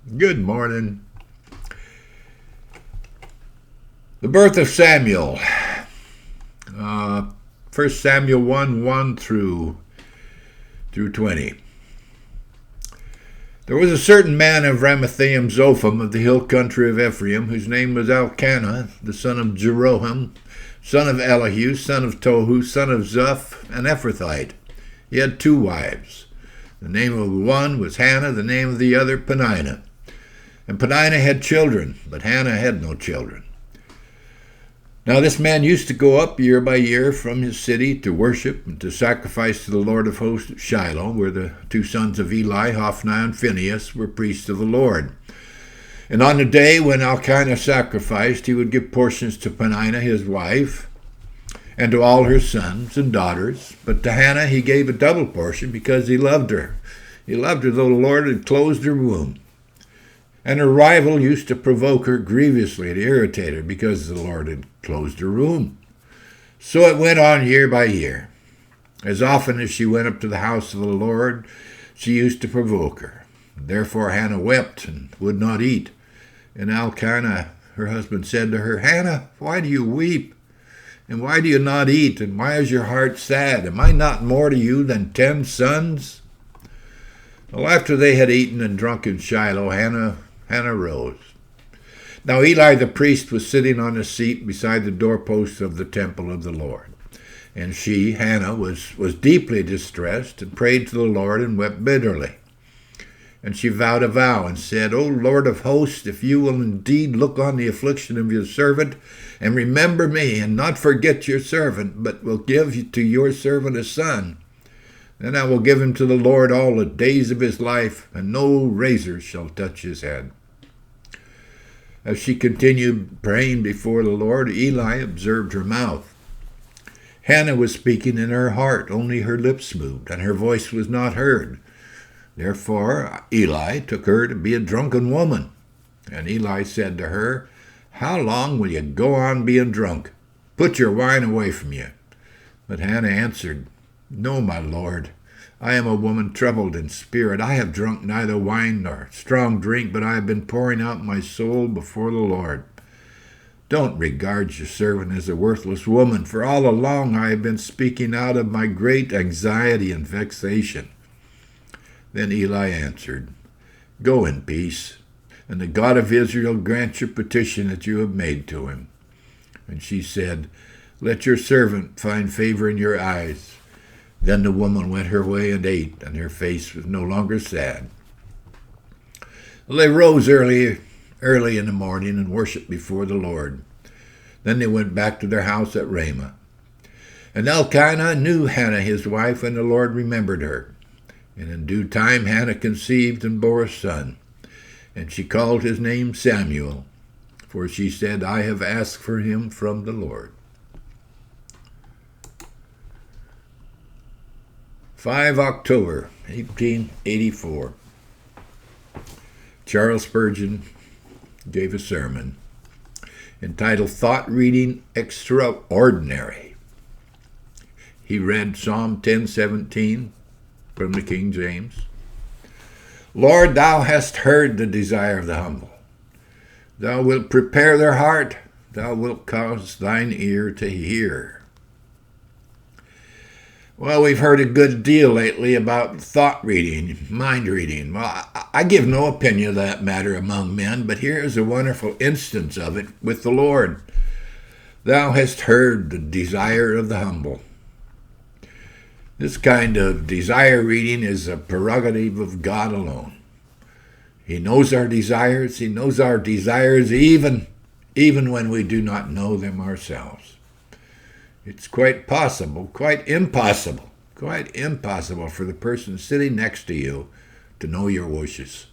Good morning. The birth of Samuel. 1 Samuel 1 through 20. There was a certain man of Ramathaim Zophim of the hill country of Ephraim, whose name was Elkanah, the son of Jeroham, son of Elihu, son of Tohu, son of Zuph, an Ephrathite. He had 2 wives. The name of one was Hannah, the name of the other Peninnah. And Peninnah had children, but Hannah had no children. Now this man used to go up year by year from his city to worship and to sacrifice to the Lord of hosts at Shiloh, where the 2 sons of Eli, Hophni and Phinehas, were priests of the Lord. And on the day when Elkanah sacrificed, he would give portions to Peninnah his wife, and to all her sons and daughters. But to Hannah he gave a double portion because he loved her. He loved her, though the Lord had closed her womb. And her rival used to provoke her grievously to irritate her because the Lord had closed her womb. So it went on year by year. As often as she went up to the house of the Lord, she used to provoke her. Therefore Hannah wept and would not eat. And Elkanah, her husband, said to her, "Hannah, why do you weep? And why do you not eat? And why is your heart sad? Am I not more to you than 10 sons?" Well, after they had eaten and drunk in Shiloh, Hannah rose. Now Eli the priest was sitting on a seat beside the doorpost of the temple of the Lord. And she, Hannah, was deeply distressed and prayed to the Lord and wept bitterly. And she vowed a vow and said, "O Lord of hosts, if you will indeed look on the affliction of your servant and remember me and not forget your servant, but will give to your servant a son, then I will give him to the Lord all the days of his life, and no razor shall touch his head." As she continued praying before the Lord, Eli observed her mouth. Hannah was speaking in her heart, only her lips moved, and her voice was not heard. Therefore Eli took her to be a drunken woman. And Eli said to her, "How long will you go on being drunk? Put your wine away from you." But Hannah answered, "No, my lord. I am a woman troubled in spirit. I have drunk neither wine nor strong drink, but I have been pouring out my soul before the Lord. Don't regard your servant as a worthless woman, for all along I have been speaking out of my great anxiety and vexation." Then Eli answered, "Go in peace, and the God of Israel grant your petition that you have made to him." And she said, "Let your servant find favor in your eyes." Then the woman went her way and ate, and her face was no longer sad. Well, they rose early in the morning and worshipped before the Lord. Then they went back to their house at Ramah. And Elkanah knew Hannah his wife, and the Lord remembered her. And in due time Hannah conceived and bore a son. And she called his name Samuel, for she said, "I have asked for him from the Lord." 5 October 1884. Charles Spurgeon gave a sermon entitled "Thought Reading Extraordinary." He read Psalm 10:17 from the King James. "Lord, thou hast heard the desire of the humble. Thou wilt prepare their heart. Thou wilt cause thine ear to hear." Well, we've heard a good deal lately about thought reading, mind reading. Well, I give no opinion of that matter among men, but here is a wonderful instance of it with the Lord. "Thou hast heard the desire of the humble." This kind of desire reading is a prerogative of God alone. He knows our desires. He knows our desires even when we do not know them ourselves. It's quite impossible for the person sitting next to you to know your wishes.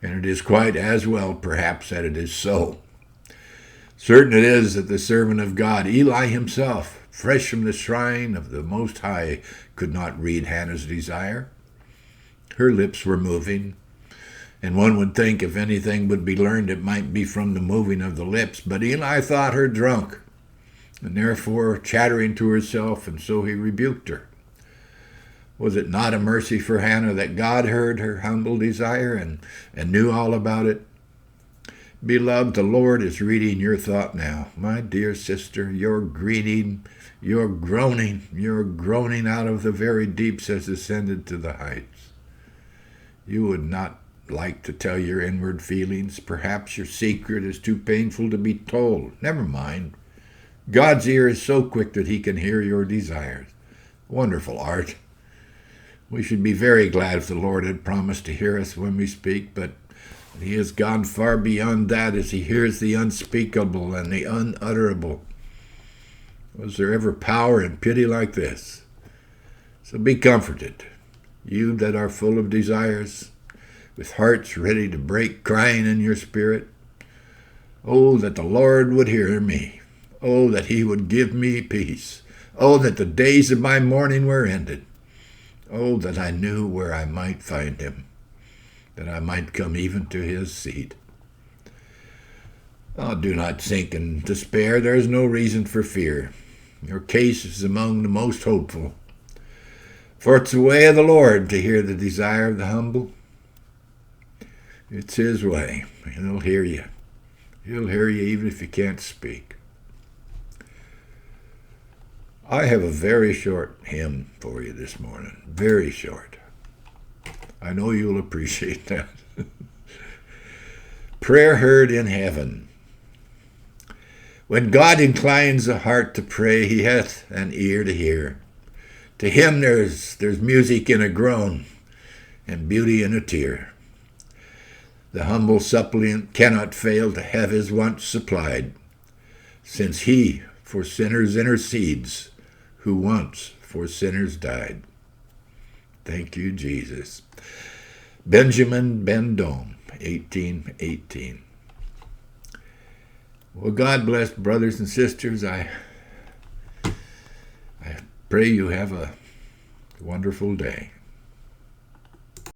And it is quite as well, perhaps, that it is so. Certain it is that the servant of God, Eli himself, fresh from the shrine of the Most High, could not read Hannah's desire. Her lips were moving, and one would think if anything would be learned it might be from the moving of the lips, but Eli thought her drunk, and therefore chattering to herself, and so he rebuked her. Was it not a mercy for Hannah that God heard her humble desire and knew all about it? Beloved, the Lord is reading your thought now. My dear sister, you're groaning out of the very deeps has ascended to the heights. You would not like to tell your inward feelings. Perhaps your secret is too painful to be told. Never mind. God's ear is so quick that he can hear your desires. Wonderful art. We should be very glad if the Lord had promised to hear us when we speak, but he has gone far beyond that as he hears the unspeakable and the unutterable. Was there ever power and pity like this? So be comforted, you that are full of desires, with hearts ready to break, crying in your spirit. Oh, that the Lord would hear me. Oh, that he would give me peace. Oh, that the days of my mourning were ended. Oh, that I knew where I might find him, that I might come even to his seat. Oh, do not sink in despair. There is no reason for fear. Your case is among the most hopeful. For it's the way of the Lord to hear the desire of the humble. It's his way. He'll hear you. He'll hear you even if you can't speak. I have a very short hymn for you this morning. Very short. I know you'll appreciate that. Prayer heard in heaven. When God inclines the heart to pray, he hath an ear to hear. To him there's music in a groan and beauty in a tear. The humble suppliant cannot fail to have his wants supplied, since he for sinners intercedes, who once for sinners died. Thank you, Jesus. Benjamin Ben Dome, 1818. Well, God bless, brothers and sisters. I pray you have a wonderful day.